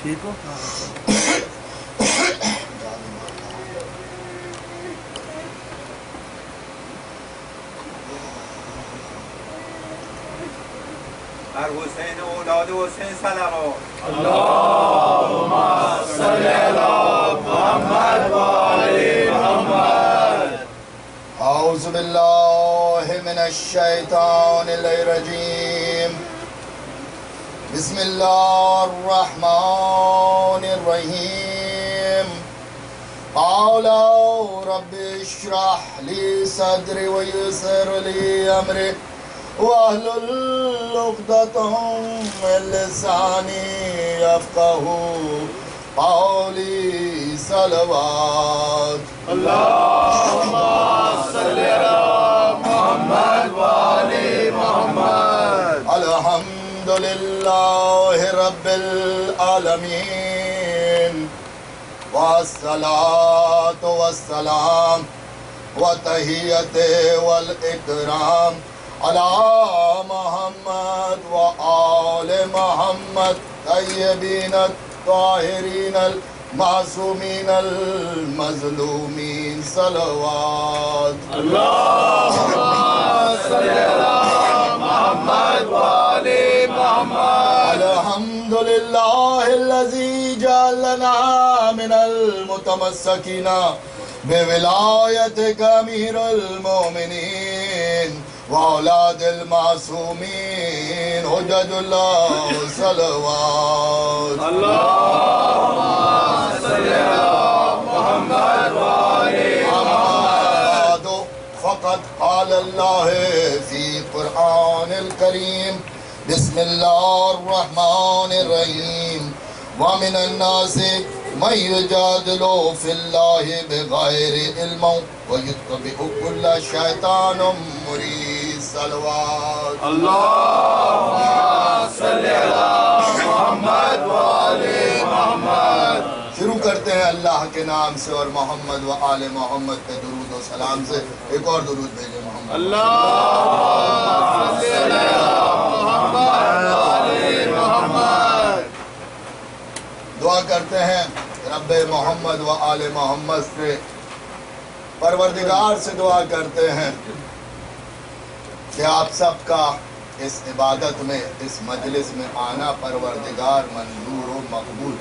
ٹھیک ہو؟ بر حسین اولاد حسین صلوات. اللهم صل على محمد وآل محمد. أعوذ بالله من الشيطان الرجيم. بسم الله الرحمن الرحيم. قال رب اشرح لي صدري ويسر لي أمري واحلل عقدة من لساني يفقهوا قولي. صلوات. اللهم صل على محمد وآل محمد. الحمد لله رب العالمين والصلاة والسلام وتحية والإكرام على محمد وآل محمد طيبين الطاهرين المعصومين المظلومين. صلوات. اللهم صل على محمد وآل محمد. الحمد لله الذي جعلنا من المتمسكين بولايتك أمير المؤمنين وأولاد المعصومين حجج الله. صلوات. اللهم صل على محمد وآل محمد. فقد قال الله في القرآن الكريم بسم الله الرحمن الرحيم ومن الناس من يجادل في الله بغير علم ويتبع كل شيطان مريد. صلوات. اللهم صل على محمد وآل محمد. شروع کرتے ہیں اللہ کے نام سے اور محمد و آل محمد پہ درود و سلام سے. ایک اور درود بھیجیں محمد. اللهم صل على محمد وآل محمد. دعا کرتے ہیں رب محمد و آل محمد سے، پروردگار سے دعا کرتے ہیں کہ آپ سب کا اس عبادت میں، اس مجلس میں آنا پروردگار منظور و مقبول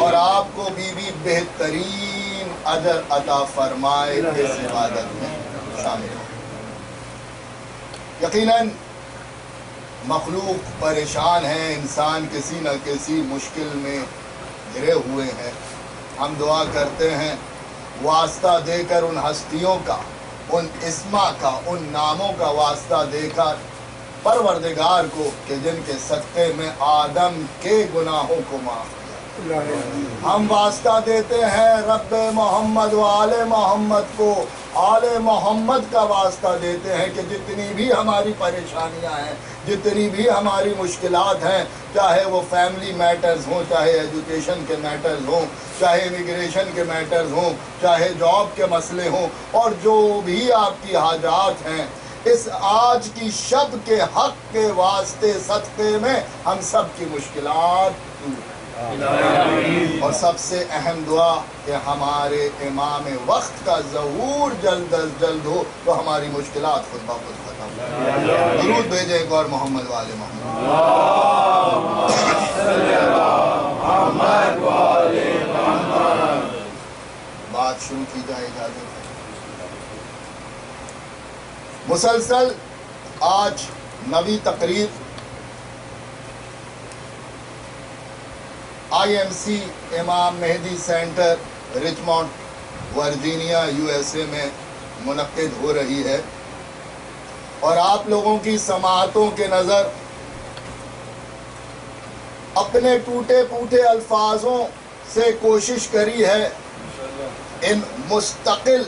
اور آپ کو بھی بہترین اجر عطا فرمائے اس عبادت میں شامل ہو. یقیناً مخلوق پریشان ہے، انسان کسی نہ کسی مشکل میں گھرے ہوئے ہیں. ہم دعا کرتے ہیں واسطہ دے کر ان ہستیوں کا، ان اسما کا، ان ناموں کا واسطہ دے کر پروردگار کو کہ جن کے صدقے میں آدم کے گناہوں کو معاف کیا. ہم واسطہ دیتے ہیں رب محمد و آل محمد کو، آل محمد کا واسطہ دیتے ہیں کہ جتنی بھی ہماری پریشانیاں ہیں، جتنی بھی ہماری مشکلات ہیں، چاہے وہ فیملی میٹرز ہوں، چاہے ایجوکیشن کے میٹرز ہوں، چاہے امیگریشن کے میٹرز ہوں، چاہے جاب کے مسئلے ہوں، اور جو بھی آپ کی حاجات ہیں، اس آج کی شب کے حق کے واسطے صدقے میں ہم سب کی مشکلات دور کریں. اور سب سے اہم دعا کہ ہمارے امام وقت کا ظہور جلد از جلد ہو تو ہماری مشکلات خود بخود ختم ہو. درود بھیجیں ایک اور محمد والے محمد. بات شروع کی جائے، اجازت ہے. مسلسل آج نویں تقریب IMC امام مہدی سینٹر رچمونڈ ورجینیا USA میں منعقد ہو رہی ہے، اور آپ لوگوں کی سماعتوں کے نظر اپنے ٹوٹے پھوٹے الفاظوں سے کوشش کری ہے ان مستقل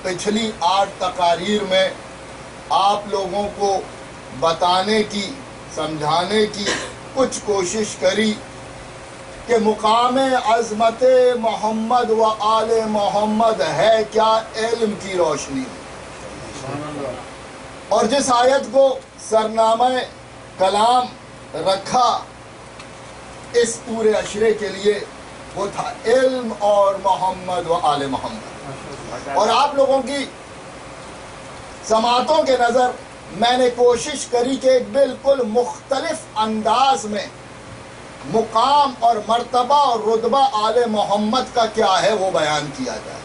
پچھلی 8 تقاریر میں آپ لوگوں کو بتانے کی، سمجھانے کی کچھ کوشش کری کہ مقام عظمت محمد و آل محمد ہے کیا؟ علم کی روشنی. اور جس آیت کو سرنامہ کلام رکھا اس پورے عشرے کے لیے وہ تھا علم اور محمد و آل محمد. اور آپ لوگوں کی سماعتوں کے نظر میں نے کوشش کری کہ ایک بالکل مختلف انداز میں مقام اور مرتبہ اور رتبہ آل محمد کا کیا ہے وہ بیان کیا جائے.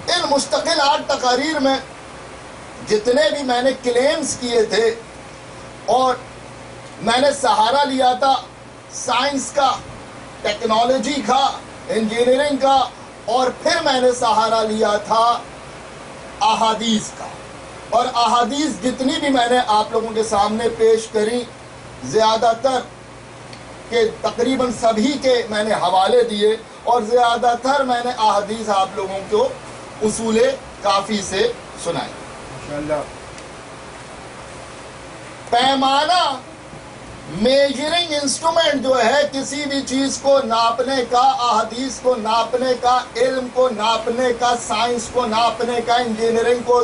ان مستقل 8 تقاریر میں جتنے بھی میں نے کلیمز کیے تھے اور میں نے سہارا لیا تھا سائنس کا، ٹیکنالوجی کا، انجینئرنگ کا، اور پھر میں نے سہارا لیا تھا احادیث کا. اور احادیث جتنی بھی میں نے آپ لوگوں کے سامنے پیش کری زیادہ تر کہ تقریباً سبھی کے میں نے حوالے دیے، اور زیادہ تر میں نے احادیث آپ لوگوں کو اصول کافی سے سنائی. پیمانہ میجرنگ انسٹرومنٹ جو ہے کسی بھی چیز کو ناپنے کا، احادیث کو ناپنے کا، علم کو ناپنے کا، سائنس کو ناپنے کا، انجینئرنگ کو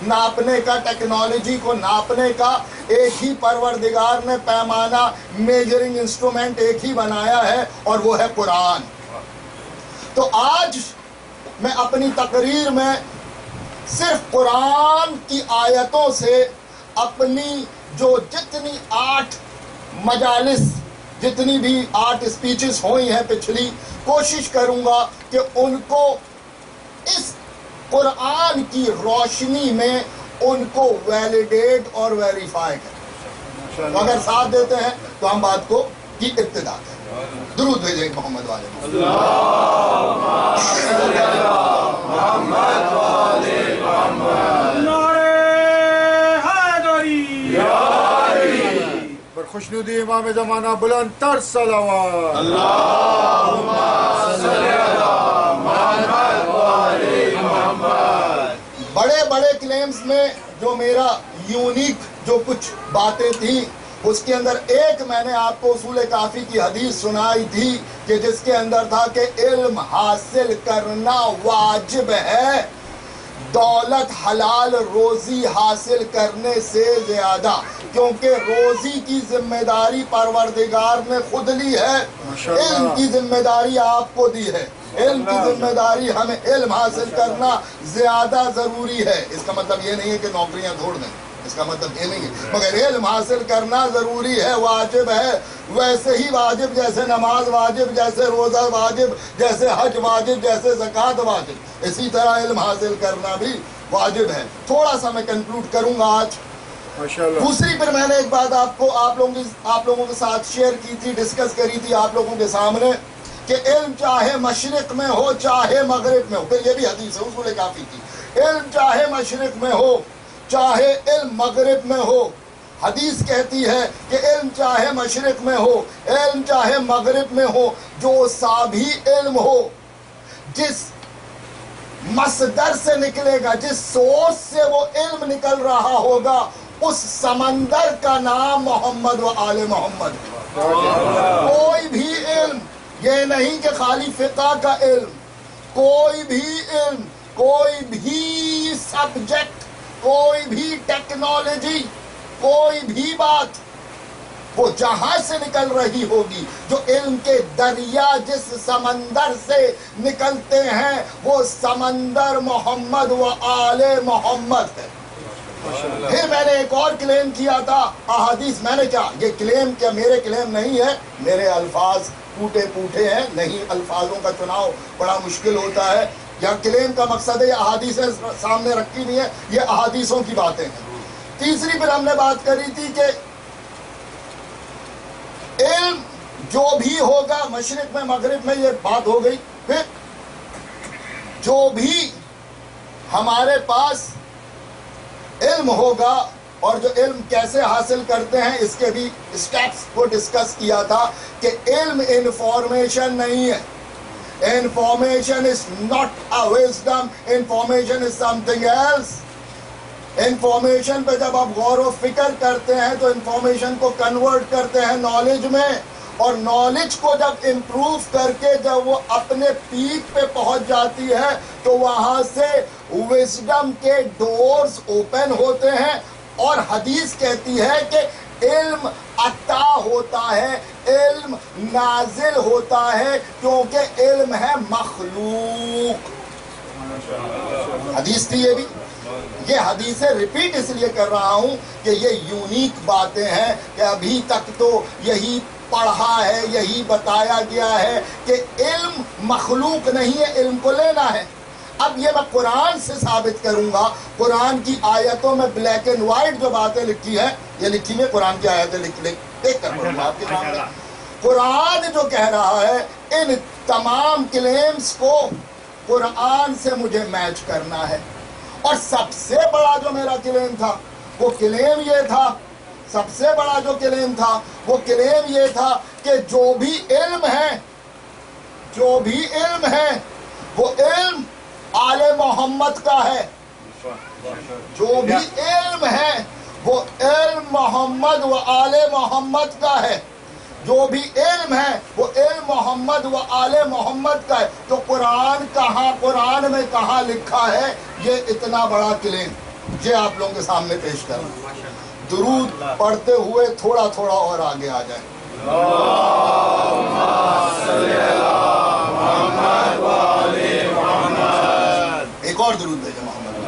ناپنے کا، ٹیکنالوجی کو ناپنے کا، ایک ہی پروردگار نے پیمانہ میجرنگ انسٹرومنٹ ایک ہی بنایا ہے، اور وہ ہے قرآن. تو آج میں اپنی تقریر میں صرف قرآن کی آیتوں سے اپنی جو جتنی 8 مجالس، جتنی بھی 8 اسپیچز ہوئی ہیں پچھلی، کوشش کروں گا کہ ان کو اس قرآن کی روشنی میں ان کو ویلیڈیٹ اور ویریفائی کریں. اگر ساتھ دیتے ہیں تو ہم بات کو کی ابتدا کریں. درود بھیجیں محمد والے خوشنودی امام زمانہ بلند تر صلوات. اللہم صلی علی محمد و آل محمد. بڑے بڑے کلیمز میں جو میرا یونیک جو کچھ باتیں تھیں، اس کے اندر ایک میں نے آپ کو اصول کافی کی حدیث سنائی تھی کہ جس کے اندر تھا کہ علم حاصل کرنا واجب ہے دولت حلال روزی حاصل کرنے سے زیادہ، کیونکہ روزی کی ذمہ داری پروردگار نے خود لی ہے، علم کی ذمہ داری آپ کو دی ہے. علم کی ذمہ داری ہمیں علم حاصل کرنا زیادہ ضروری ہے. اس کا مطلب یہ نہیں ہے کہ نوکریاں چھوڑ دیں، اس کا مطلب یہ نہیں ہے، مگر علم حاصل کرنا ضروری ہے، واجب ہے. ویسے ہی واجب جیسے نماز واجب، جیسے روزہ واجب، جیسے حج واجب، جیسے زکوٰۃ واجب، اسی طرح علم حاصل کرنا بھی واجب ہے. تھوڑا سا میں کنکلوڈ کروں گا آج. دوسری پھر میں نے ایک بات آپ لوگوں کے ساتھ شیئر کی تھی، ڈسکس کری تھی آپ لوگوں کے سامنے کہ علم چاہے مشرق میں ہو چاہے مغرب میں ہو، پھر یہ بھی حدیث ہے اصول کافی کی، علم چاہے مشرق میں ہو چاہے علم مغرب میں ہو، حدیث کہتی ہے کہ علم چاہے مشرق میں ہو علم چاہے مغرب میں ہو، جو سا بھی علم ہو جس مصدر سے نکلے گا، جس سورس سے وہ علم نکل رہا ہوگا، اس سمندر کا نام محمد و آل محمد. کوئی بھی علم، یہ نہیں کہ خالی فقہ کا علم، کوئی بھی علم، کوئی بھی سبجیکٹ، کوئی بھی ٹیکنالوجی، کوئی بھی بات، وہ جہاں سے نکل رہی ہوگی، جو علم کے دریا جس سمندر سے نکلتے ہیں، وہ سمندر محمد و آل محمد ہے. پھر میں نے ایک اور کلیم کیا تھا احادیث. میں نے کیا یہ کلیم کیا میرے کلیم نہیں ہے، میرے الفاظ ٹوٹے پوٹے ہیں، نہیں الفاظوں کا چناؤ بڑا مشکل ہوتا ہے. یا کلیم کا مقصد ہے یہ احادیثیں سامنے رکھی ہوئی ہیں، یہ احادیثوں کی باتیں ہیں. تیسری پھر ہم نے بات کری تھی کہ علم جو بھی ہوگا مشرق میں مغرب میں، یہ بات ہو گئی. پھر جو بھی ہمارے پاس علم ہوگا اور جو علم کیسے حاصل کرتے ہیں اس کے بھی اسٹیپس کو ڈسکس کیا تھا کہ علم انفارمیشن نہیں ہے. Information is not a wisdom, information is something else. Information پہ جب آپ غور و فکر کرتے ہیں تو انفارمیشن کو کنورٹ کرتے ہیں نالج میں، اور نالج کو جب امپروو کر کے جب وہ اپنے پیک پہ پہنچ جاتی ہے تو وہاں سے وزڈم کے ڈورز اوپن ہوتے ہیں. اور حدیث کہتی ہے کہ علم عطا ہوتا ہے، علم نازل ہوتا ہے، کیونکہ علم ہے مخلوق۔ حدیث تھی یہ بھی، یہ حدیثیں ریپیٹ اس لیے کر رہا ہوں کہ یہ یونیک باتیں ہیں کہ ابھی تک تو یہی پڑھا ہے، یہی بتایا گیا ہے کہ علم مخلوق نہیں ہے، علم کو لینا ہے۔ اب یہ میں قرآن سے ثابت کروں گا، قرآن کی آیتوں میں بلیک اینڈ وائٹ جو باتیں لکھی ہیں، یہ لکھی میں قرآن کی آیتیں دیکھ کر پڑھوں گا آپ کے سامنے۔ قرآن جو کہہ رہا ہے، ان تمام کلیمز کو قرآن سے مجھے میچ کرنا ہے۔ اور سب سے بڑا جو میرا کلیم تھا وہ کلیم یہ تھا، سب سے بڑا جو کلیم تھا وہ کلیم یہ تھا کہ جو بھی علم ہے، جو بھی علم ہے وہ علم آل محمد کا ہے۔ جو بھی علم ہے وہ علم محمد و آل محمد کا ہے۔ جو بھی علم ہے وہ علم محمد و آل محمد کا ہے۔ تو قرآن کہاں، قرآن میں کہاں لکھا ہے یہ اتنا بڑا کلیم؟ یہ آپ لوگوں کے سامنے پیش کر رہا ہوں۔ درود پڑھتے ہوئے تھوڑا تھوڑا اور آگے آ جائیں۔ ایک اور درود بھیجیں محمد۔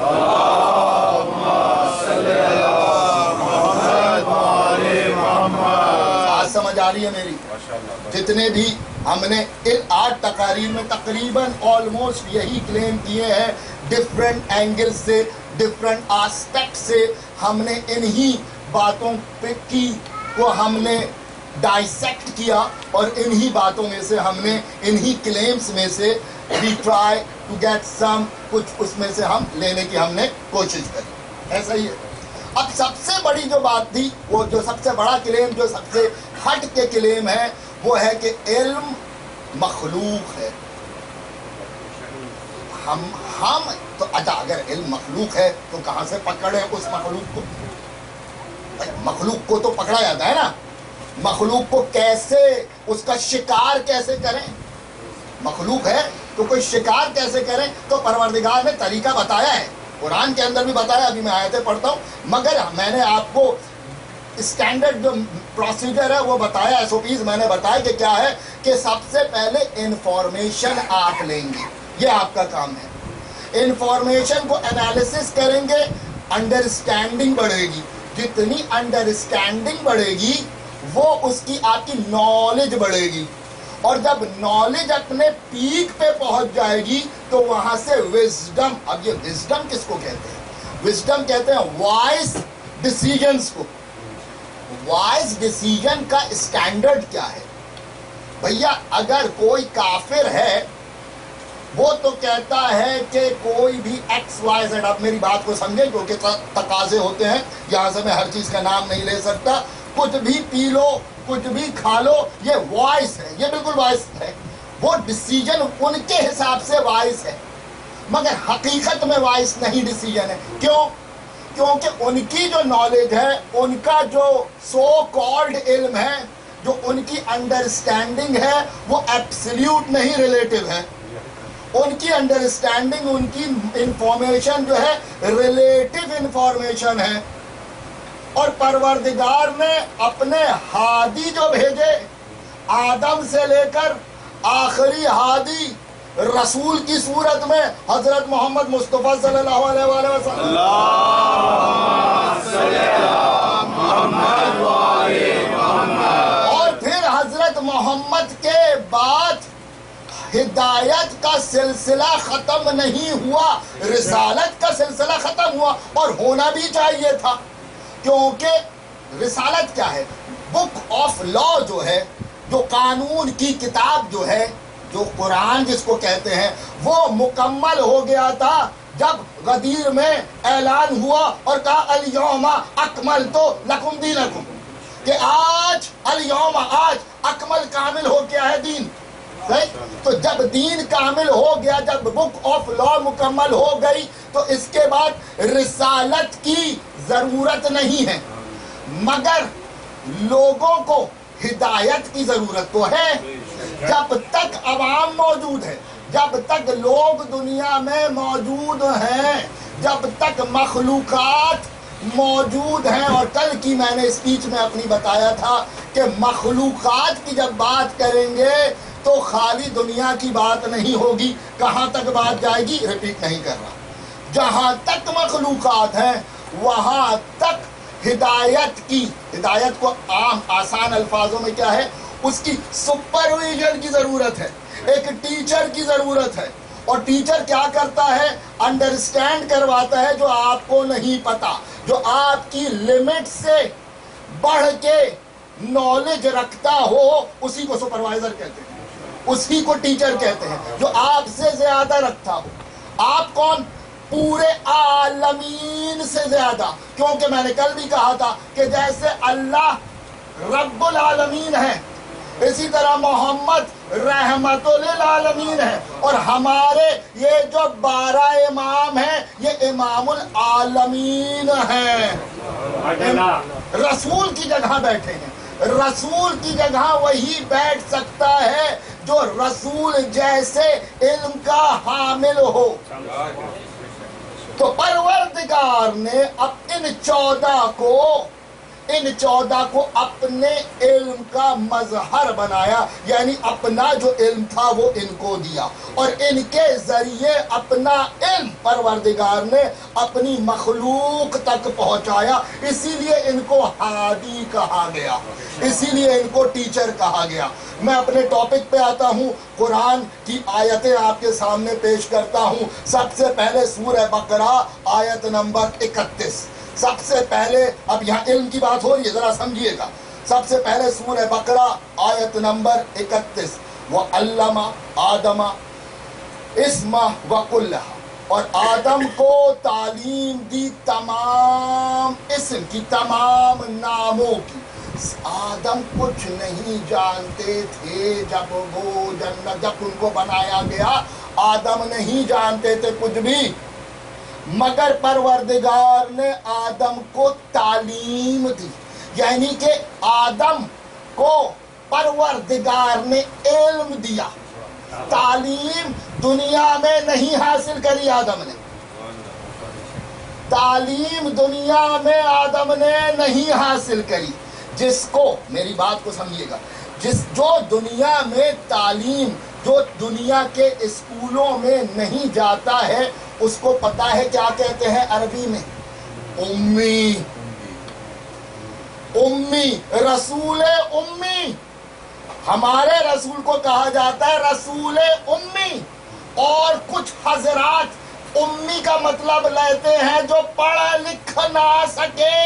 بات سمجھ آ رہی ہے میری؟ جتنے بھی ہم نے ان 8 تقاریر میں تقریباً آلموسٹ یہی کلیم کیے ہیں، ڈفرینٹ اینگل سے، ڈفرینٹ آسپیکٹ سے ہم نے انہی باتوں پہ کی کو ہم نے ڈائسیکٹ کیا، اور انہی باتوں میں سے ہم نے، انہی کلیمز میں سے we try to get some، کچھ اس میں سے ہم لینے کی ہم نے کوشش کری۔ ایسا ہی ہے۔ اب سب سے بڑی جو بات تھی، وہ جو سب سے بڑا کلیم، جو سب سے ہٹ کے کلیم ہے، وہ ہے کہ علم مخلوق ہے۔ ہم تو اچھا، اگر علم مخلوق ہے تو کہاں سے پکڑے اس مخلوق کو؟ مخلوق کو تو پکڑا جاتا ہے نا، مخلوق کو کیسے، اس کا شکار کیسے کریں؟ مخلوق ہے تو کوئی شکار کیسے کریں؟ تو پروردگار نے طریقہ بتایا ہے، قرآن کے اندر بھی بتایا، ابھی میں آیتیں پڑھتا ہوں، مگر میں نے آپ کو اسٹینڈرڈ جو پروسیجر ہے وہ بتایا، ایس او پیز میں نے بتایا کہ کیا ہے، کہ سب سے پہلے انفارمیشن آپ لیں گے، یہ آپ کا کام ہے۔ انفارمیشن کو انالیسس کریں گے، انڈرسٹینڈنگ بڑھے گی، جتنی انڈرسٹینڈنگ بڑھے گی وہ اس کی آپ کی نالج بڑھے گی، اور جب نالج اپنے پیک پہ پہنچ جائے گی تو وہاں سے وزڈم۔ اب یہ وزڈم کس کو کہتے ہیں؟ وزڈم کہتے ہیں وائز ڈیسیجنز کو۔ وائز ڈیسیجن کا اسٹینڈرڈ کیا ہے بھیا؟ اگر کوئی کافر ہے وہ تو کہتا ہے کہ کوئی بھی ایکس وائی زیڈ، آپ میری بات کو سمجھیں کیونکہ تقاضے ہوتے ہیں، یہاں سے میں ہر چیز کا نام نہیں لے سکتا، کچھ بھی پی لو، کچھ بھی کھا لو، یہ وائس ہے، یہ بالکل وائس ہے، وہ ڈیسیجن ان کے حساب سے وائس ہے، مگر حقیقت میں وائس نہیں ڈیسیجن ہے۔ کیوں؟ کیونکہ ان کی جو نالج ہے، ان کا جو سو کالڈ علم ہے، جو ان کی انڈرسٹینڈنگ ہے، وہ ایبسلیوٹ نہیں، ریلیٹو ہے۔ ان کی انڈرسٹینڈنگ، ان کی انفارمیشن جو ہے ریلیٹو انفارمیشن ہے، اور پروردگار نے اپنے ہادی جو بھیجے، آدم سے لے کر آخری ہادی رسول کی صورت میں حضرت محمد مصطفیٰ صلی اللہ علیہ وآلہ وسلم، اور پھر حضرت محمد کے بعد ہدایت کا سلسلہ ختم نہیں ہوا، رسالت کا سلسلہ ختم ہوا، اور ہونا بھی چاہیے تھا، کیونکہ رسالت کیا ہے؟ بک آف لا جو ہے، جو قانون کی کتاب جو ہے، جو قرآن جس کو کہتے ہیں، وہ مکمل ہو گیا تھا جب غدیر میں اعلان ہوا اور کہا الیوم اکملت لکم دینکم، کہ آج الیوم، آج اکمل کامل ہو گیا ہے دین۔ تو جب دین کامل ہو گیا، جب بک آف لا مکمل ہو گئی، تو اس کے بعد رسالت کی ضرورت نہیں ہے، مگر لوگوں کو ہدایت کی ضرورت تو ہے۔ جب تک عوام موجود ہے، جب تک لوگ دنیا میں موجود ہیں، جب تک مخلوقات موجود ہیں. اور کل کی میں نے اسپیچ میں اپنی بتایا تھا کہ مخلوقات کی جب بات کریں گے تو خالی دنیا کی بات نہیں ہوگی. کہاں تک بات جائے گی؟ ریپیٹ نہیں کر رہا. جہاں تک مخلوقات ہیں وہاں تک ہدایت کو عام آسان الفاظوں میں کیا ہے؟ اس کی سپرویژن کی ضرورت ہے، ایک ٹیچر کی ضرورت ہے. اور ٹیچر کیا کرتا ہے؟ انڈرسٹینڈ کرواتا ہے جو آپ کو نہیں پتا، جو آپ کی لمٹ سے بڑھ کے نالج رکھتا ہو اسی کو سپروائزر کہتے ہیں، اسی کو ٹیچر کہتے ہیں، جو آپ سے زیادہ رکھتا ہو. آپ کون؟ پورے عالمین سے زیادہ. کیونکہ میں نے کل بھی کہا تھا کہ جیسے اللہ رب العالمین ہے اسی طرح محمد رحمت للعالمین ہے. اور ہمارے یہ جو 12 امام ہیں یہ امام العالمین ہیں. رسول کی جگہ بیٹھے ہیں. رسول کی جگہ وہی بیٹھ سکتا ہے جو رسول جیسے علم کا حامل ہو. تو پروردگار نے اب ان 14 کو اپنے علم کا مظہر بنایا، یعنی اپنا جو علم تھا وہ ان کو دیا، اور ان کے ذریعے اپنا علم پروردگار نے اپنی مخلوق تک پہنچایا. اسی لیے ان کو ہادی کہا گیا، اسی لیے ان کو ٹیچر کہا گیا. میں اپنے ٹاپک پہ آتا ہوں، قرآن کی آیتیں آپ کے سامنے پیش کرتا ہوں. سب سے پہلے سورہ بقرہ آیت نمبر 31. سب سے پہلے، اب یہاں علم کی بات ہو رہی ہے، ذرا سمجھیے گا. سب سے پہلے سورہ بقرہ آیت نمبر 31. وَعَلَّمَ آدَمَ اسمہ وَكُلَّهَا، اور آدم کو تعلیم دی تمام اسم کی، تمام ناموں کی. آدم کچھ نہیں جانتے تھے جب وہ جب ان کو بنایا گیا. آدم نہیں جانتے تھے کچھ بھی، مگر پروردگار نے آدم کو تعلیم دی. یعنی کہ آدم کو پروردگار نے علم دیا. تعلیم دنیا میں نہیں حاصل کری آدم نے، تعلیم دنیا میں آدم نے نہیں حاصل کری. جس کو، میری بات کو سمجھیے گا، جو دنیا میں تعلیم، جو دنیا کے اسکولوں میں نہیں جاتا ہے اس کو پتا ہے کیا کہتے ہیں عربی میں؟ امی. امی، رسول امی. ہمارے رسول کو کہا جاتا ہے رسول امی. اور کچھ حضرات امی کا مطلب لیتے ہیں جو پڑھ لکھ نہ سکے.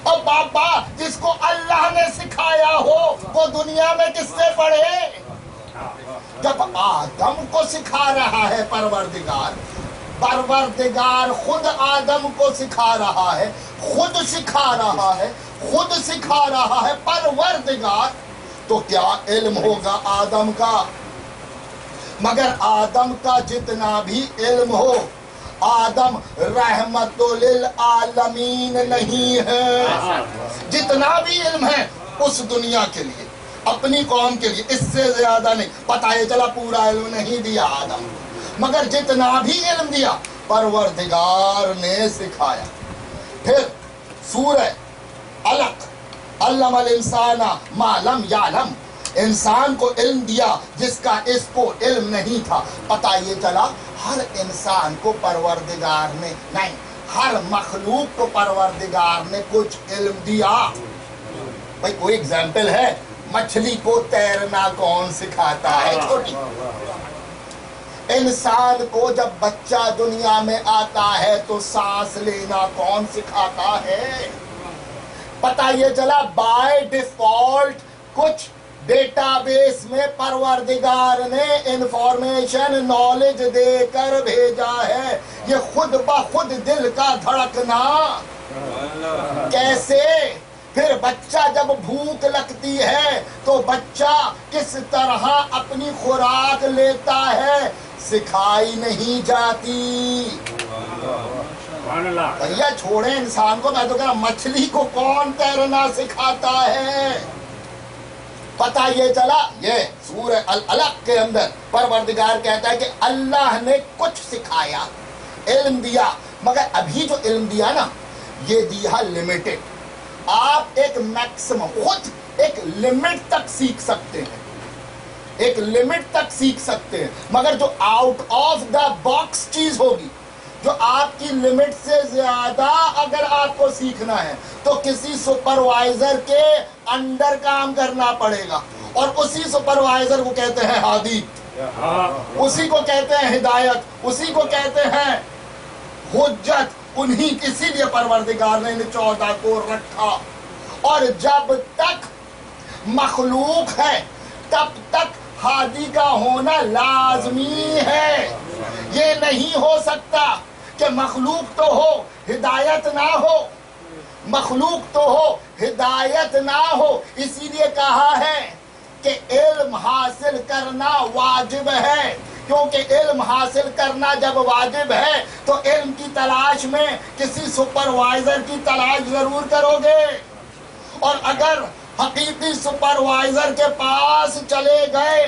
اور بابا جس کو اللہ نے سکھایا ہو وہ دنیا میں کس سے پڑھے؟ جب آدم کو سکھا رہا ہے پروردگار خود آدم کو سکھا رہا ہے، خود سکھا رہا ہے پروردگار. تو کیا علم ہوگا آدم کا؟ مگر آدم کا جتنا بھی علم ہو، آدم رحمت للعالمین نہیں ہے. جتنا بھی علم ہے اس دنیا کے لیے، اپنی قوم کے لیے، اس سے زیادہ نہیں. پتہ یہ چلا پورا علم نہیں دیا آدم، مگر جتنا بھی علم دیا پروردگار نے سکھایا. پھر سورہ علق، علم الانسان ما لم یعلم، انسان کو علم دیا جس کا اس کو علم نہیں تھا. پتہ یہ چلا ہر انسان کو پروردگار نے نہیں، ہر مخلوق کو پروردگار نے کچھ علم دیا. بھائی کوئی ایگزامپل ہے؟ مچھلی کو تیرنا کون سکھاتا ہے؟ چھوٹی. انسان کو جب بچہ دنیا میں آتا ہے تو سانس لینا کون سکھاتا ہے؟ پتہ یہ چلا بائی ڈیفالٹ کچھ ڈیٹا بیس میں پروردگار نے انفارمیشن، نالج دے کر بھیجا ہے. یہ خود بخود دل کا دھڑکنا کیسے؟ پھر بچہ جب بھوک لگتی ہے تو بچہ کس طرح اپنی خوراک لیتا ہے سکھائی نہیں جاتی. بھیا چھوڑیں انسان کو، میں تو کہہ رہا مچھلی کو کون تیرنا سکھاتا ہے؟ پتہ یہ چلا یہ سورہ العلق کے اندر پروردگار کہتا ہے کہ اللہ نے کچھ سکھایا، علم دیا. مگر ابھی جو علم دیا نا، یہ دیا لمیٹڈ. آپ ایک میکسیمم خود ایک لمٹ تک سیکھ سکتے ہیں, ایک لمٹ تک سیکھ سکتے ہیں, مگر جو آؤٹ آف دا باکس چیز ہوگی, جو آپ کی لمٹ سے زیادہ اگر آپ کو سیکھنا ہے تو کسی سپروائزر کے انڈر کام کرنا پڑے گا, اور اسی سپروائزر کو کہتے ہیں ہادی, اسی کو کہتے ہیں ہدایت, اسی کو کہتے ہیں حجت. اسی لیے پروردگار نے 14 کو رکھا. اور جب تک مخلوق ہے تب تک ہادی کا ہونا لازمی ہے. یہ نہیں ہو سکتا کہ مخلوق تو ہو ہدایت نہ ہو, مخلوق تو ہو ہدایت نہ ہو. اسی لیے کہا ہے کہ علم حاصل کرنا واجب ہے, کیونکہ علم حاصل کرنا جب واجب ہے تو علم کی تلاش میں کسی سپروائزر کی تلاش ضرور کرو گے. اور اگر حقیقی سپروائزر کے پاس چلے گئے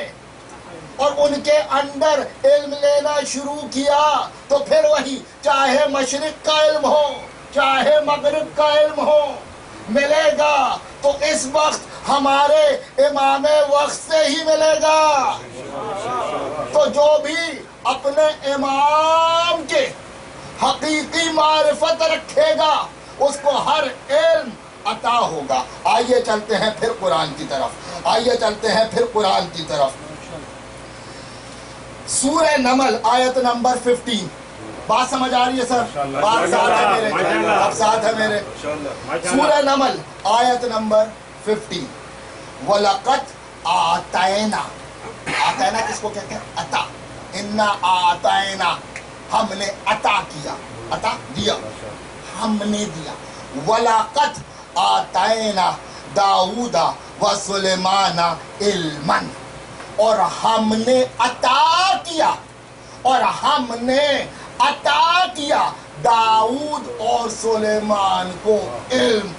اور ان کے انڈر علم لینا شروع کیا تو پھر وہی چاہے مشرق کا علم ہو چاہے مغرب کا علم ہو ملے گا تو اس وقت ہمارے امام وقت سے ہی ملے گا. تو جو بھی اپنے امام کے حقیقی معرفت رکھے گا اس کو ہر علم عطا ہوگا. آئیے چلتے ہیں پھر قرآن کی طرف, آئیے چلتے ہیں پھر قرآن کی طرف. سورہ نمل آیت نمبر 15. بات سمجھ آ رہی ہے سر؟ بات ساتھ ہے میرے, اب ساتھ ہے میرے. سورہ نمل آیت نمبر 15. وَلَقَدْ آتَيْنَا, آتَيْنَا کس کو کہتے ہیں؟ عطا. اِنَّا آتَيْنَا, ہم نے عطا کیا, عطا دیا, ہم نے دیا. وَلَقَدْ آتَيْنَا دَاوُودَ وَسُلَيْمَانَ عِلْمًا, اور ہم نے عطا کیا, اور ہم نے عطا کیا داؤد اور سلیمان کو علم.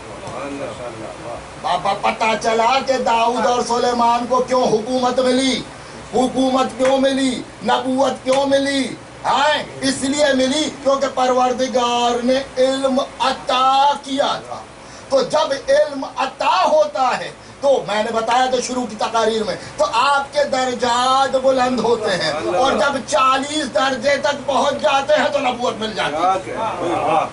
بابا پتہ چلا کہ داؤد اور سلیمان کو کیوں حکومت ملی, حکومت کیوں ملی, نبوت کیوں ملی؟ اس لیے ملی کیونکہ پروردگار نے علم عطا کیا تھا. تو جب علم عطا ہوتا ہے تو میں نے بتایا تو شروع کی تقاریر میں, تو آپ کے درجات بلند ہوتے ہیں, اور جب 40 درجے تک پہنچ جاتے ہیں تو نبوت مل جاتی ہے.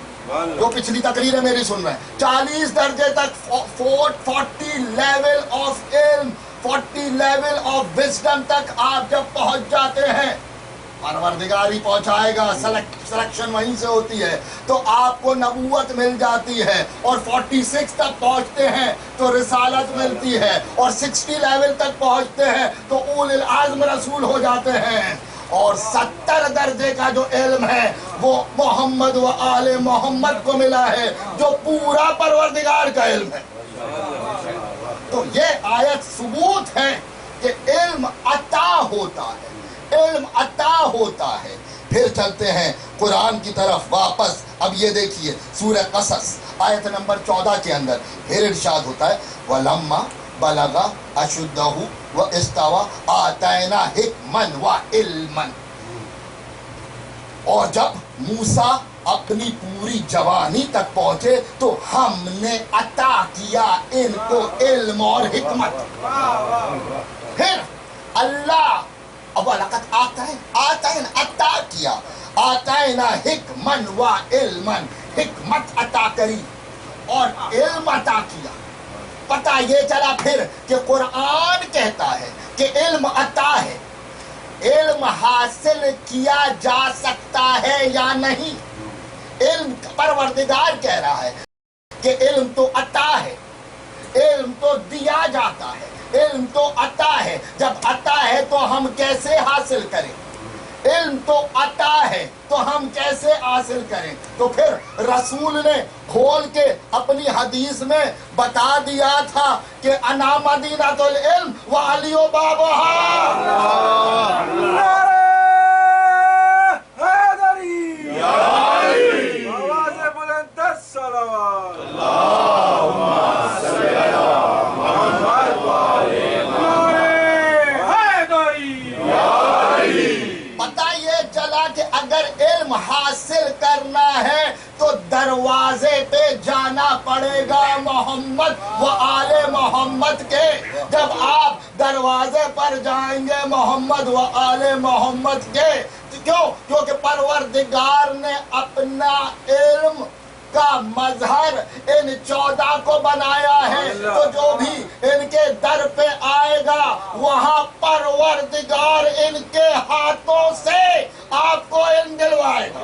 جو پچھلی تقریریں میری سن رہے ہیں, 40 درجے تک 40 لیول آف علم, 40 لیول آف وزڈم تک آپ جب پہنچ جاتے ہیں, پروردگار ہی پہنچائے گا, سلیکشن وہیں سے ہوتی ہے, تو آپ کو نبوت مل جاتی ہے. اور 46 تک پہنچتے ہیں تو رسالت ملتی ہے, اور 60 لیول تک پہنچتے ہیں تو اول العزم رسول ہو جاتے ہیں. اور 70 درجے کا جو علم ہے وہ محمد و آل محمد کو ملا ہے, جو پورا پروردگار کا علم ہے. تو یہ آیت ثبوت ہے کہ علم عطا ہوتا ہے, علم عطا ہوتا ہے. پھر چلتے ہیں قرآن کی طرف واپس. اب یہ دیکھیے سورہ قصص آیت نمبر 14 کے اندر پھر ارشاد ہوتا ہے وَلَمَّا بَلَغَ أَشُدَّهُ وَاسْتَوَى آتَيْنَا حِكْمًا وَعِلْمًا. اور جب موسیٰ اپنی پوری جوانی تک پہنچے تو ہم نے عطا کیا ان کو علم اور حکمت. پھر اللہ وَلَقَدْ آتَيْنَا عطا کیا, آتَيْنَا حِكْمًا وَعِلْمًا, حکمت عطا کری اور علم عطا کیا. پتہ یہ چلا پھر کہ قرآن کہتا ہے کہ علم عطا ہے. علم حاصل کیا جا سکتا ہے یا نہیں؟ علم پروردگار کہہ رہا ہے کہ علم تو عطا ہے, علم تو دیا جاتا ہے, علم تو عطا ہے. جب عطا ہے تو ہم کیسے حاصل کریں؟ علم تو عطا ہے تو ہم کیسے حاصل کریں؟ تو پھر رسول نے کھول کے اپنی حدیث میں بتا دیا تھا کہ انا مدینۃ العلم وعلی بابھا. پتہ یہ چلا کہ اگر علم علم حاصل کرنا ہے تو دروازے پہ جانا پڑے گا محمد و آل محمد کے. جب آپ دروازے پر جائیں گے محمد و آل محمد کے، کیوں؟ کیونکہ پروردگار نے اپنا علم کا مظہر ان 14 کو بنایا ہے، تو جو بھی ان کے در پہ آئے گا وہاں پروردگار ان کے ہاتھوں سے آپ کو علم دلوائے گا.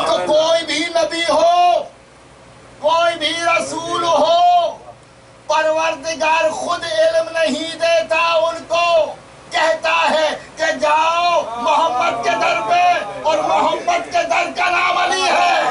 تو کوئی بھی نبی ہو، کوئی بھی رسول ہو، پروردگار خود علم نہیں دیتا، ان کو کہتا ہے کہ جاؤ محمد کے در پہ، اور محمد کے در کا نام علی ہے.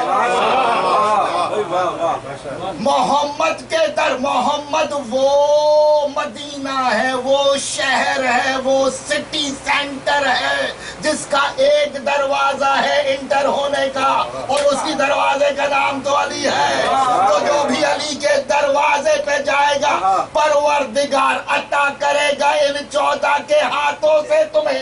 محمد کے در، محمد وہ مدینہ ہے، وہ شہر ہے، وہ سٹی سینٹر ہے جس کا ایک دروازہ ہے انٹر ہونے کا، اور اسی دروازے کا نام تو علی ہے. تو جو بھی علی کے دروازے پہ جائے گا پروردگار عطا کرے گا ان 14 کے ہاتھوں سے تمہیں.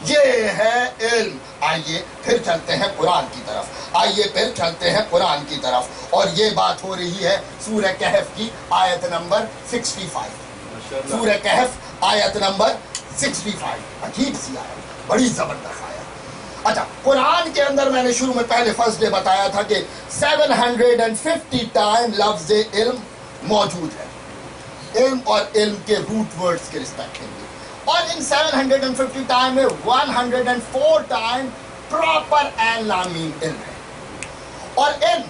یہ ہے علم. آئیے پھر چلتے ہیں قرآن کی طرف، آئیے پھر چلتے ہیں قرآن کی طرف، اور یہ بات ہو رہی ہے سورہ کہف کی آیت نمبر 65. سورہ کہف آیت نمبر 65. عجیب سی آیت، بڑی زبردست آیت. اچھا، قرآن کے اندر میں نے شروع میں پہلے فرسٹ ڈے بتایا تھا کہ 750 ٹائم لفظ علم موجود ہے. علم اور علم کے روٹ ورڈز کے رسپیکٹ میں، اور ان 750 ٹائم میں 104 ٹائم پراپر این لامین علم ہے. اور علم،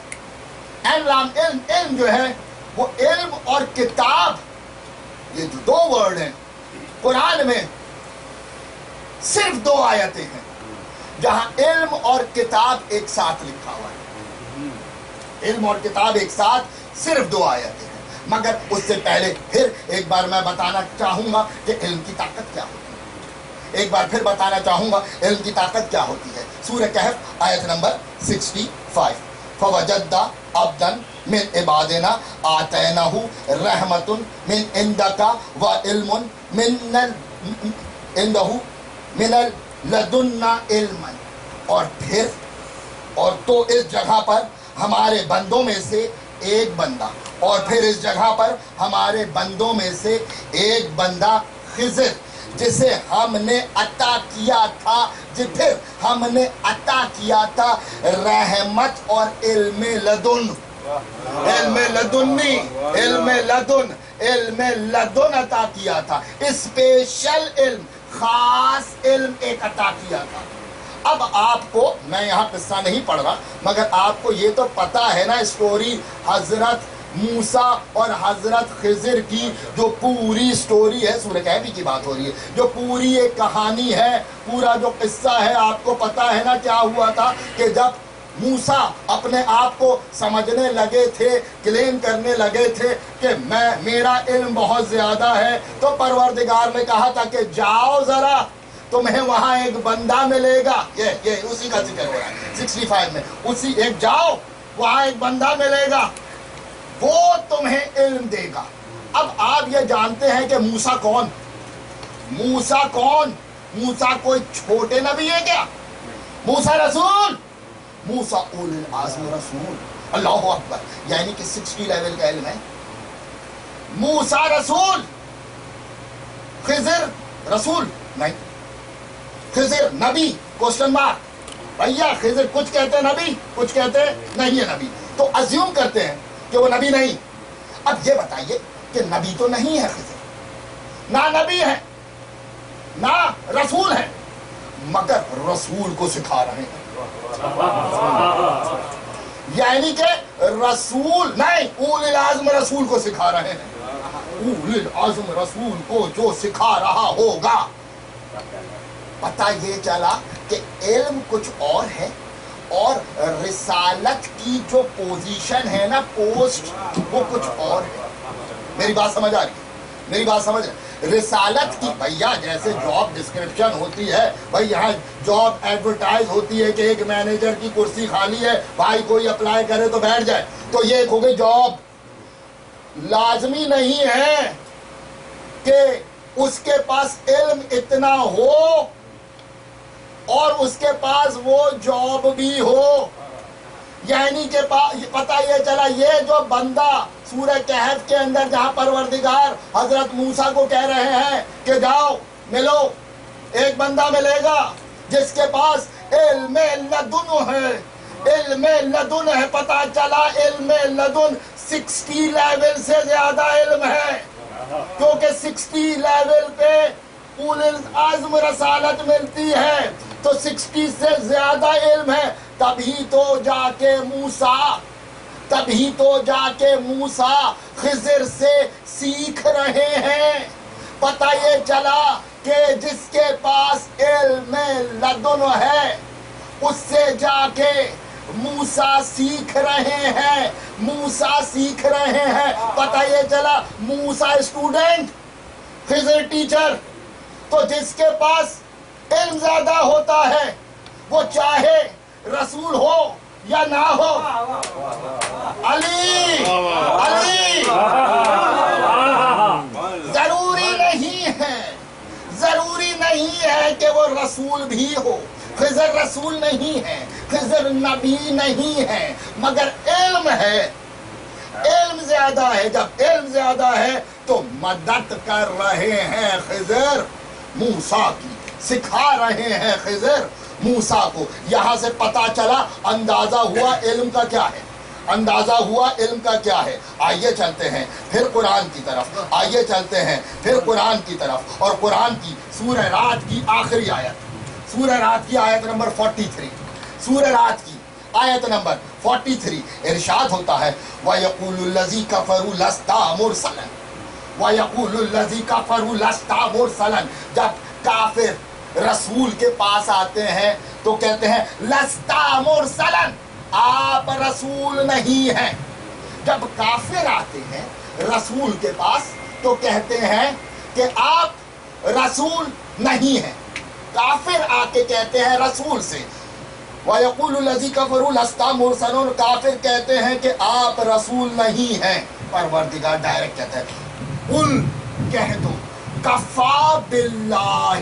این لام علم، علم جو ہے وہ علم اور کتاب، یہ جو دو ورڈ ہیں قرآن میں صرف 2 آیتیں ہیں جہاں علم اور کتاب ایک ساتھ لکھا ہوا ہے. علم اور کتاب ایک ساتھ صرف 2 آیتیں ہیں. مگر اس سے پہلے پھر ایک بار میں بتانا چاہوں گا کہ علم کی طاقت کیا ہوتی ہے. ایک بار پھر بتانا چاہوں گا علم کی طاقت کیا ہوتی ہے. سورہ کہف آیت نمبر 65. فوجد عبدا من عبادنا آتیناہ رحمت من عندک و علم من عندہ من لدنا علما. اور پھر، اور تو اس جگہ پر ہمارے بندوں میں سے ایک بندہ، اور پھر اس جگہ پر ہمارے بندوں میں سے ایک بندہ خضر، جسے ہم نے عطا کیا تھا، پھر ہم نے عطا کیا تھا رحمت اور علم لدن. علم لدنی، علم لدن، علم لدن عطا کیا تھا. اسپیشل علم، خاص علم ایک عطا کیا تھا. اب آپ کو، میں یہاں قصہ نہیں پڑھ رہا، مگر آپ کو یہ تو پتا ہے نا اسٹوری حضرت موسیٰ اور حضرت خضر کی، جو پوری سٹوری ہے، سورہ کہف کی بات ہو رہی ہے، جو پوری ایک کہانی ہے، پورا جو قصہ ہے، آپ کو پتا ہے نا کیا ہوا تھا کہ جب موسیٰ اپنے آپ کو سمجھنے لگے تھے، کلیم کرنے لگے تھے کہ میرا علم بہت زیادہ ہے، تو پروردگار نے کہا تھا کہ جاؤ ذرا، تمہیں وہاں ایک بندہ ملے گا. یہ اسی کا ذکر ہو رہا ہے 65 میں. اسی ایک جاؤ، وہاں ایک بندہ ملے گا، وہ تمہیں علم دے گا. اب آپ یہ جانتے ہیں کہ موسیٰ کون؟ موسیٰ کون؟ موسیٰ کوئی چھوٹے نبی ہے کیا؟ موسیٰ رسول، موسیٰ اول العزم رسول. اللہ اکبر. یعنی کہ 60 لیول کا علم ہے. موسیٰ رسول، خضر رسول نہیں. خضر نبی کوسچن مارک. بھیا خضر کچھ کہتے ہیں نبی، کچھ کہتے ہیں نہیں ہے نبی، تو ازیوم کرتے ہیں کہ وہ نبی نہیں. اب یہ بتائیے کہ نبی تو نہیں ہے خضر، نہ نبی ہے نہ رسول ہے، مگر رسول کو سکھا رہے ہیں. یعنی کہ رسول نہیں، اول العزم رسول کو سکھا رہے ہیں. اول العزم رسول کو جو سکھا رہا ہوگا. پتہ یہ چلا کہ علم کچھ اور ہے، اور رسالت کی جو پوزیشن ہے نا، پوسٹ، وہ کچھ اور ہے. میری بات سمجھ آ رہی ہے؟ میری بات سمجھ رہے؟ رسالت کی، بھیا جیسے جاب ڈسکرپشن ہوتی ہے، بھائی یہاں جاب ایڈورٹائز ہوتی ہے کہ ایک مینیجر کی کرسی خالی ہے، بھائی کوئی اپلائی کرے تو بیٹھ جائے، تو یہ ایک ہو گئی جاب. لازمی نہیں ہے کہ اس کے پاس علم اتنا ہو اور اس کے پاس وہ جاب بھی ہو. یعنی کہ پتہ یہ چلا یہ جو بندہ سورہ کہف کے اندر جہاں پروردگار حضرت موسیٰ کو کہہ رہے ہیں کہ جاؤ ملو، ایک بندہ ملے گا جس کے پاس علم لدن ہے. علم لدن ہے، پتہ چلا علم لدن 60 لیول سے زیادہ علم ہے، کیونکہ 60 لیول پہ اولو العزم رسالت ملتی ہے، تو 60 سے زیادہ علم ہے. تبھی تو جا کے موسیٰ خضر سے سیکھ رہے ہیں. پتہ یہ چلا کہ جس کے پاس علم لدن ہے اس سے جا کے موسیٰ سیکھ رہے ہیں. پتہ یہ چلا موسیٰ اسٹوڈنٹ، خضر ٹیچر. تو جس کے پاس علم زیادہ ہوتا ہے وہ چاہے رسول ہو یا نہ ہو. علی ضروری نہیں ہے کہ وہ رسول بھی ہو. خضر رسول نہیں ہے، خضر نبی نہیں ہے، مگر علم ہے، علم زیادہ ہے. جب علم زیادہ ہے تو مدد کر رہے ہیں خضر موسیٰ کی، سکھا رہے ہیں خضر موسیٰ کو. یہاں سے پتہ چلا، اندازہ ہوا علم کا کیا ہے، آئیے چلتے ہیں پھر قرآن کی طرف، اور قرآن کی سورہ رات کی آخری آیت، سورہ رات کی آیت نمبر 43. سورہ رات کی آیت نمبر 43 ارشاد ہوتا ہے وَيَقُولُ الَّذِي كَفَرُوا لَسْتَ مُرْسَلًا. وَيَقُولُ الَّذِي كَفَرُوا لَسْتَ مُرْسَلًا. جب کافر رسول کے پاس آتے ہیں تو کہتے ہیں لَسْتَ مُرْسَلًا، آپ رسول نہیں ہیں. جب کافر آتے ہیں رسول کے پاس تو کہتے ہیں کہ آپ رسول نہیں ہیں. کافر آ کے کہتے ہیں رسول سے وَيَقُولُ الَّذِي كَفَرُوا لَسْتَ مُرْسَلًا، کافر کہتے ہیں کہ آپ رسول نہیں ہیں. پروردگار ڈائریکٹ کہتا ہے قُلْ، کہہ دو کفا باللہ،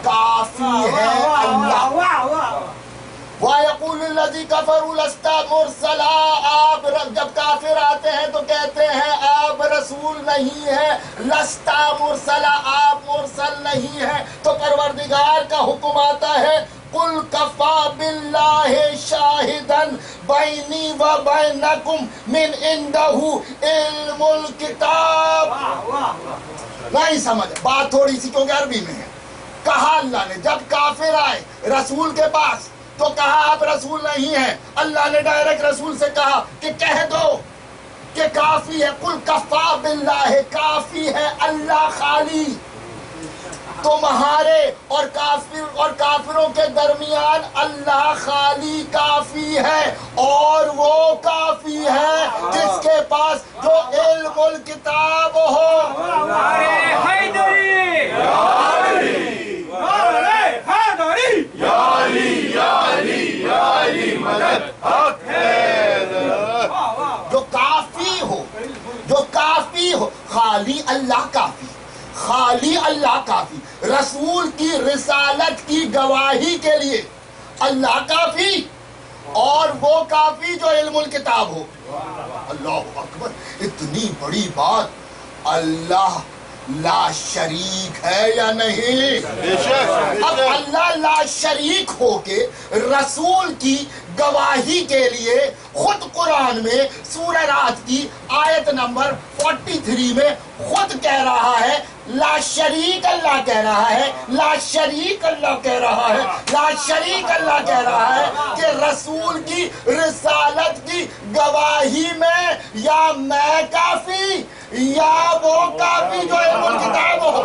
کافی ہے اللہ. وَيَقُولُ الَّذِي كَفَرُوا لَسْتَ مُرْسَلًا، آپ جب کافر آتے ہیں تو کہتے ہیں آپ رسول نہیں ہیں. لَسْتَ مُرْسَلًا، آپ مرسل نہیں ہیں. تو پروردگار کا حکم آتا ہے قُلْ كَفَى بِاللَّهِ شَاهِدًا بَيْنِي وَبَيْنَكُمْ مِنْ عِنْدَهُ عِلْمُ الْكِتَابِ. نہیں سمجھ بات تھوڑی سی، کیونکہ عربی میں ہے. کہا اللہ نے جب کافر آئے رسول کے پاس تو کہا آپ رسول نہیں ہیں. اللہ نے ڈائریکٹ رسول سے کہا کہ کہہ دو کہ کافی ہے. قُلْ كَفَى بِاللَّهِ، کافی ہے اللہ خالی. تمہارے اور کافروں کے درمیان اللہ خالی کافی ہے، اور وہ کافی ہے جس کے پاس جو علم الکتاب ہو. جو کافی ہو، خالی اللہ کافی، خالی اللہ کافی. رسول کی رسالت کی گواہی کے لیے اللہ کافی، اور وہ کافی جو علم الکتاب ہو. اللہ اکبر، اتنی بڑی بات. اللہ لا شریک ہے یا نہیں؟ اب اللہ لا شریک ہو کے رسول کی گواہی کے لیے خود قرآن میں سورہ رات کی آیت نمبر 43 میں خود کہہ رہا ہے لا شریک اللہ کہہ رہا ہے، لا شریک اللہ کہہ رہا ہے، لا شریک اللہ کہہ رہا ہے کہ رسول کی رسالت کی گواہی میں یا میں کافی یا وہ کافی جو علم الکتاب ہو.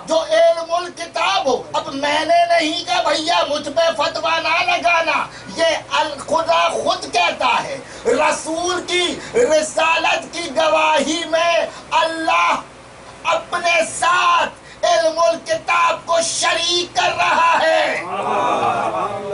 جو علم الکتاب ہو. اب میں نے نہیں کہا بھیا مجھ پہ فتویٰ نہ لگانا، یہ خدا خود کہتا ہے رسول کی رسالت کی گواہی میں اللہ اپنے ساتھ علم الکتاب کو شریک کر رہا ہے.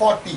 40।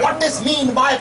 What is mean by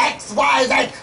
XYZ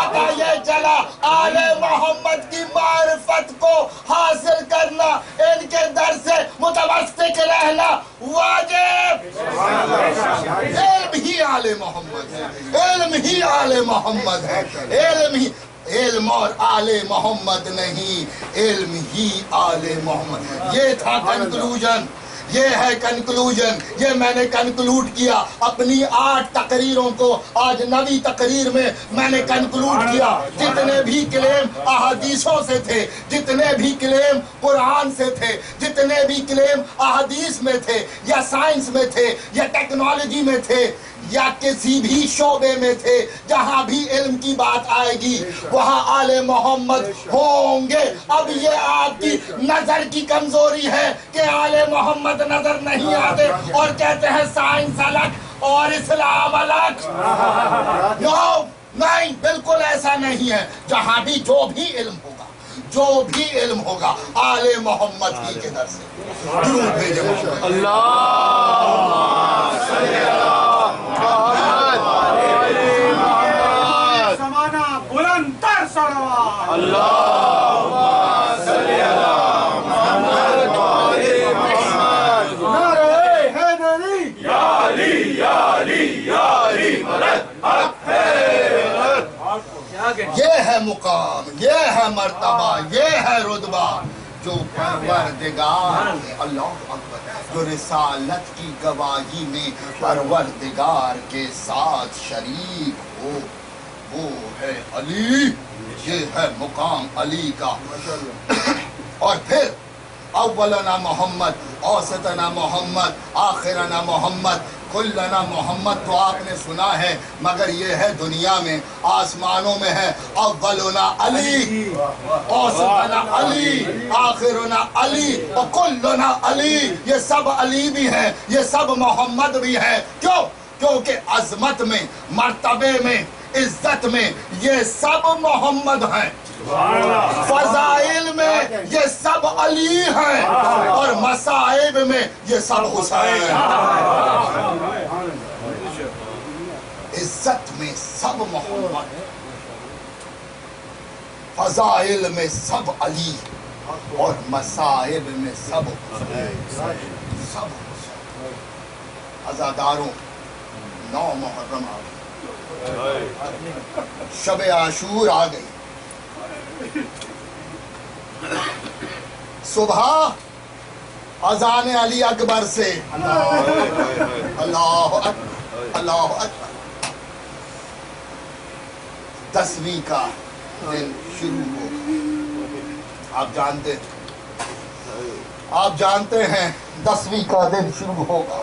پتہ یہ چلا آل محمد کی معرفت کو حاصل کرنا، ان کے در سے متمسک رہنا واجب۔ علم ہی آل محمد ہے، علم ہی آل محمد ہے، علم ہی، علم اور آل محمد نہیں، علم ہی آل محمد۔ یہ تھا کنکلوژن، یہ ہے کنکلوژن، یہ میں نے کنکلوڈ کیا اپنی 8 تقریروں کو، آج 9ویں تقریر میں میں نے کنکلوڈ کیا۔ جتنے بھی کلیم احادیثوں سے تھے، جتنے بھی کلیم قرآن سے تھے، جتنے بھی کلیم احادیث میں تھے یا سائنس میں تھے یا ٹیکنالوجی میں تھے یا کسی بھی شعبے میں تھے، جہاں بھی علم کی بات آئے گی وہاں آل محمد ہوں گے۔ اب یہ آپ کی نظر کی کمزوری ہے کہ آل محمد نظر نہیں آتے اور کہتے ہیں سائنس الگ اور اسلام الگ۔ نو، نہیں، بالکل ایسا نہیں ہے۔ جہاں بھی جو بھی علم ہوگا، جو بھی علم ہوگا آل محمد ہی کے در سے۔ درود بھیجے محمد۔ اللہم صلی علی زمانہ بلند تر صلوات۔ اللہم صلی علی محمد و آل محمد۔ نعرہ حیدری، یا علی یا علی یا علی مدد حق ہے مدد۔ یہ ہے مقام، یہ ہے مرتبہ، یہ ہے رتبہ جو پروردگار اللہ اکبر، جو رسالت کی گواہی میں پروردگار کے ساتھ شریک ہو، وہ ہے علی۔ یہ ہے مقام علی کا۔ اور پھر اولنا محمد، اوسطنا محمد، آخرنا محمد، کلنا محمد تو آپ نے سنا ہے، مگر یہ ہے دنیا میں، آسمانوں میں ہے اولنا علی، اوسطنا علی، آخرنا علی اور کلنا علی۔ یہ سب علی بھی ہیں، یہ سب محمد بھی ہیں۔ کیوں؟ کیونکہ عظمت میں، مرتبے میں، عزت میں یہ سب محمد ہیں، فضائل میں یہ سب علی ہیں اور مصائب میں یہ سب حسین ہیں۔ عزت میں سب محمد، فضائل میں سب علی اور مصائب میں سب حسین۔ عزاداروں، 9 محرم آ گئی، شب عاشور آ گئی، صبح اذان علی اکبر سے اللہ اکبر، اللہ اکبر، 10ویں کا دن شروع ہو گیا۔ آپ جانتے ہیں 10ویں کا دن شروع ہوگا۔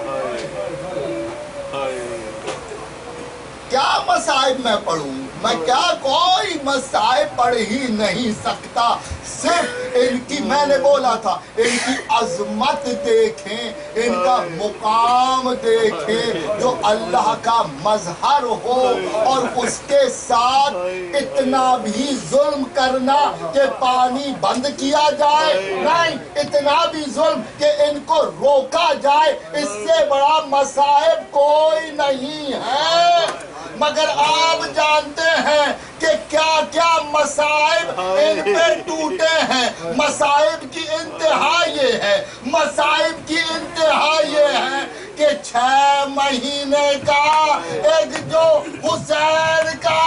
کیا مصائب میں پڑھوں؟ میں کیا کوئی مصائب پڑھ ہی نہیں سکتا، صرف ان کی، میں نے بولا تھا، ان کی عظمت دیکھیں، ان کا مقام دیکھیں جو اللہ کا مظہر ہو، اور اس کے ساتھ اتنا بھی ظلم کرنا کہ پانی بند کیا جائے نہیں، اتنا بھی ظلم کہ ان کو روکا جائے، اس سے بڑا مصائب کوئی نہیں ہے۔ مگر آپ جانتے ہیں کہ کیا کیا مصائب ان پہ ٹوٹے ہیں۔ مصائب کی انتہا یہ ہے، مصائب کی انتہا یہ ہے کہ 6 مہینے کا ایک جو حسین کا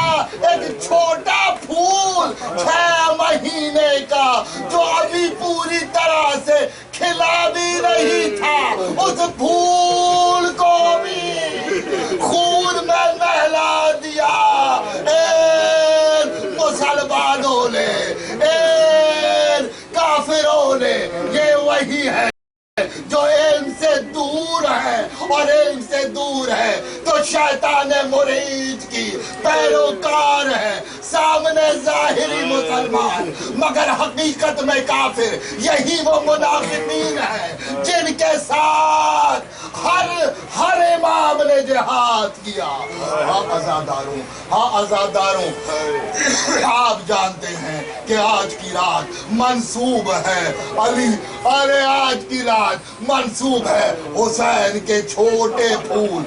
ایک چھوٹا پھول، 6 مہینے کا جو ابھی پوری طرح سے کھلا بھی نہیں تھا، اس پھول کو بھی خون میں نہلا دیا مسلمانوں نے، کافروں نے۔ یہ وہی ہے جو علم سے دور ہے، اور علم سے دور ہے تو شیطان مرید کی پیروکار ہے، سامنے ظاہری مسلمان مگر حقیقت میں کافر۔ یہی وہ منافقین ہیں جن کے ساتھ ہر امام نے جہاد کیا۔ ہاں عزاداروں، ہاں عزاداروں، آپ جانتے ہیں کہ آج کی رات منسوب ہے علی، ارے آج کی رات منسوب ہے حسین کے چھوٹے پھول،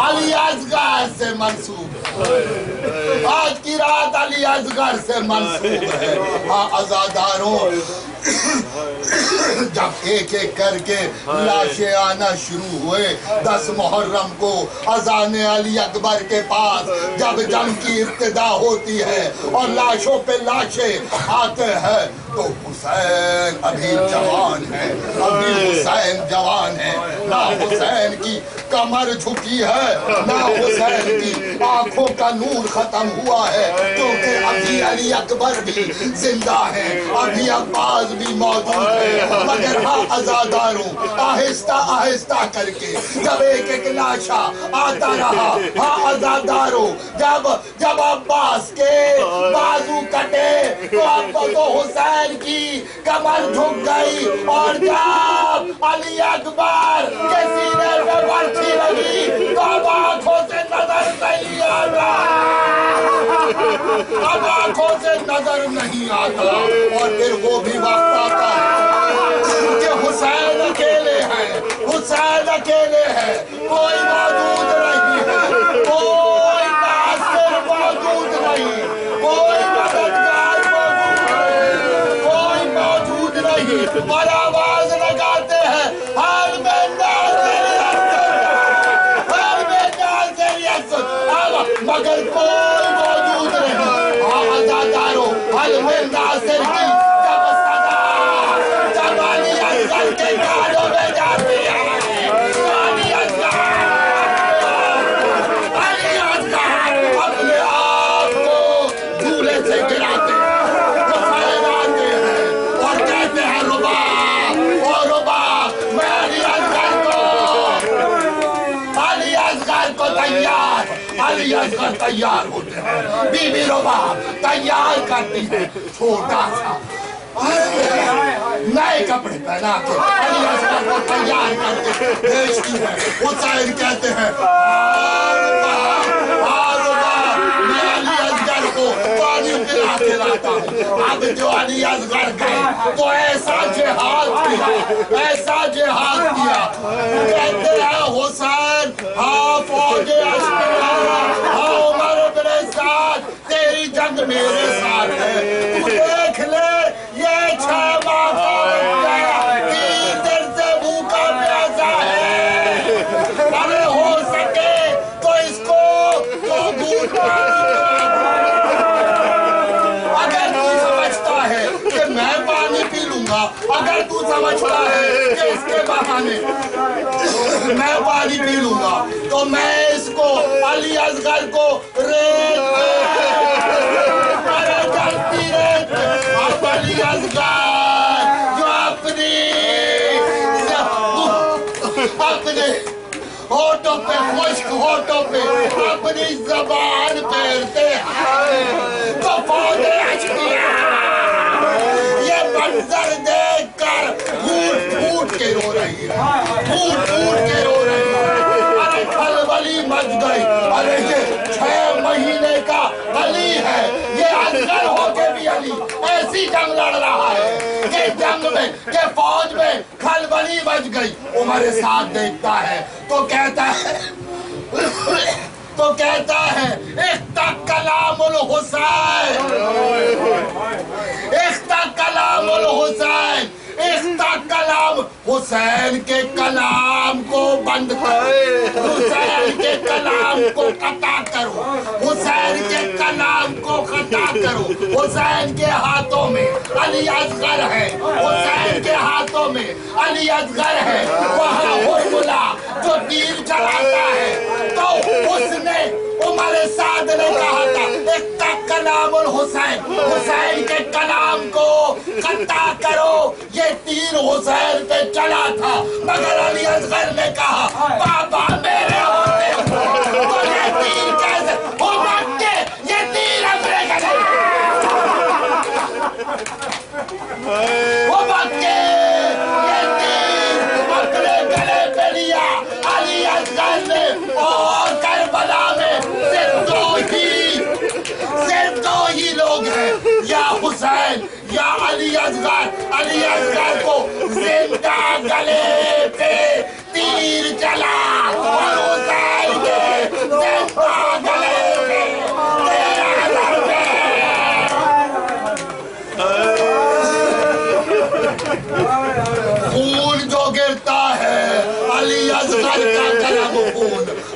علی اصغر سے منسوب ہے۔ آج کی رات علی اصغر سے منسوب ہے. ہاں عزاداروں، جب ایک ایک کر کے لاشیں آنا شروع ہوئے 10 محرم کو اذان علی اکبر کے پاس جب جنگ کی ابتدا ہوتی ہے اور لاشوں پہ لاشیں آتے ہیں تو حسین ابھی جوان ہے، ابھی حسین جوان ہے. نہ حسین کی کمر جھکی ہے، نہ حسین کی آنکھوں کا نور ختم ہوا ہے، کیونکہ ابھی علی اکبر بھی زندہ ہے، ابھی عباس بھی موجود ہے. مگر ہاں عزاداروں، آہستہ آہستہ کر کے جب ایک ایک لاشا آتا رہا، ہاں عزاداروں، جب عباس کے بازو کٹے تو اب تو حسین کی کمر جھک گئی، اور جب علی اکبر کے سینے پہ برچھی لگی تو اب آنکھوں سے نظر نہیں آتا، اب آنکھوں سے نظر نہیں آتا. اور پھر وہ بھی وقت آتا ہے کہ حسین اکیلے ہیں، حسین اکیلے ہیں، کوئی موجود نہیں ہے، کوئی ناصر موجود نہیں، کوئی مددگار کوئی موجود نہیں، اور آواز لگاتے ہیں حال میں ناصر یسر، حال میں ناصر یسر، مگر کوئی موجود نہیں. عزاداروں، حال میں ناصر کی جب صدا جب علی اصغر کے کانوں میں جاتی ہے تو علی اصغر اپنے آپ کو جھولے سے گراتے حسین آتے ہیں اور کہتے ہیں ربا، او ربا، میں علی اصغر کو تیار، علی اصغر تیار ہوتے ہیں. بی بی ربا تیار کرتی ہے چھوٹا سا نئے کپڑے پہنا کے علی اصغر کو تیار کر کے بھیجتی ہے. حسین کہتے ہیں میں علی اصغر کو پانی پلا کے لاتا ہوں. اب جو علی اصغر گئے تو ایسا جہاد کیا، ایسا جہاد کیا. کہتے ہیں حسین، ہاں فوج اشکرا، ہاں عمر ابن سعد، تیری جنگ میرے ساتھ ہے. تو دیکھ لے یہ 6 ماہ کا بچہ 3 دن سے بھوکا پیاسا ہے، اگر ہو سکے تو اس کو تو دودھ اگر تو سمجھتا ہے کہ میں پانی پی لوں گا، اگر تو سمجھتا ہے کہ اس کے بہانے میں پانی پی لوں گا تو میں اس کو علی اصغر کو ریت جلتی ریت. اب علی اصغر جو اپنے ہونٹوں پہ خشک ہونٹوں پہ اپنی زبان پھیرتے ہیں تو فوج اشکیا یہ منظر دیکھ کر پھوٹ پھوٹ کے رو رہی ہے، پھوٹ پھوٹ کے رو رہی ہے. ارے کھلبلی مچ گئی، ارے یہ 6 مہینے کا علی ہے، یہ اصغر ہو کے بھی علی ایسی جنگ لڑ رہا ہے کہ جنگ میں کہ فوج میں کھلبلی مچ گئی. عمر ساتھ دیکھتا ہے تو کہتا ہے اختہ کلام الحسین، اختہ کلام الحسین، اختہ کلام حسین کے کلام کو بند کرو، حسین کے کلام کو قطع کرو، حسین کے کلام کو قطع کرو. حسین کے ہاتھوں میں علی اصغر ہے، حسین کے ہاتھوں میں علی اصغر ہے. وہاں حرملہ جو تیر چلاتا ہے تو اس نے عمر سعد نے کہا تھا اقطع کلام الحسین، حسین کے کلام کو قطع کرو. یہ تیر حسین پہ چلا تھا مگر علی اصغر نے کہا بابا میرے ہوتے تو یہ تیر کیسے ہو مکے، یہ تیر اپنے گلے ہو مکے، یہ تیر اپنے گلے پہ لیا علی اصغر نے. اور کربلا میں صرف دو ہی لوگ ہیں، یا حسین یا علی اصغر. علی اصغر کو زندہ گلے پہ تیر چلا